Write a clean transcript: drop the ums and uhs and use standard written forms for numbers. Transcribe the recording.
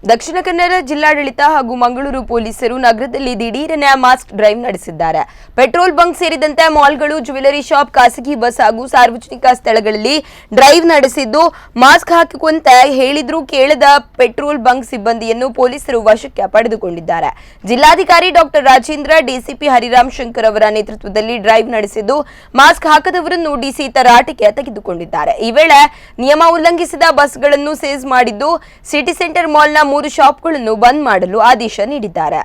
ದಕ್ಷಿಣ ಕನ್ನಡ ಜಿಲ್ಲಾಡಳಿತ ಹಾಗೂ ಮಂಗಳೂರು ಪೊಲೀಸರು ನಗರದಲ್ಲಿ ದಿಢೀರನೆ ಮಾಸ್ಕ್ ಡ್ರೈವ್ ನಡೆಸಿದ್ದಾರೆ. ಪೆಟ್ರೋಲ್ ಬಂಕ್ ಸೇರಿದಂತೆ ಮಾಲ್ಗಳು, ಜ್ಯುವೆಲರಿ ಶಾಪ್, ಖಾಸಗಿ ಬಸ್ ಹಾಗೂ ಸಾರ್ವಜನಿಕ ಸ್ಥಳಗಳಲ್ಲಿ ಡ್ರೈವ್ ನಡೆಸಿದ್ದು, ಮಾಸ್ಕ್ ಹಾಕಿಕೊಂತ ಹೇಳಿದ್ರೂ ಕೇಳದ ಪೆಟ್ರೋಲ್ ಬಂಕ್ ಸಿಬ್ಬಂದಿಯನ್ನು ಪೊಲೀಸರು ವಶಕ್ಕೆ ಪಡೆದುಕೊಂಡಿದ್ದಾರೆ. ಜಿಲ್ಲಾಧಿಕಾರಿ ಡಾಕ್ಟರ್ ರಾಜೇಂದ್ರ, ಡಿಸಿಪಿ ಹರಿರಾಮ್ ಶಂಕರ್ ಅವರ ನೇತೃತ್ವದಲ್ಲಿ ಡ್ರೈವ್ ನಡೆಸಿದ್ದು, ಮಾಸ್ಕ್ ಹಾಕದವರನ್ನು ಡಿಸಿ ತರಾಟೆಗೆ ತೆಗೆದುಕೊಂಡಿದ್ದಾರೆ. ಈ ವೇಳೆ ನಿಯಮ ಉಲ್ಲಂಘಿಸಿದ ಬಸ್ಗಳನ್ನು ಸೀಸ್ ಮಾಡಿದ್ದು, ಸಿಟಿ ಸೆಂಟರ್ ಮಾಲ್ನ 3 ಶಾಪ್ಗಳನ್ನು ಬಂದ್ ಮಾಡಲು ಆದೇಶ ನೀಡಿದ್ದಾರೆ.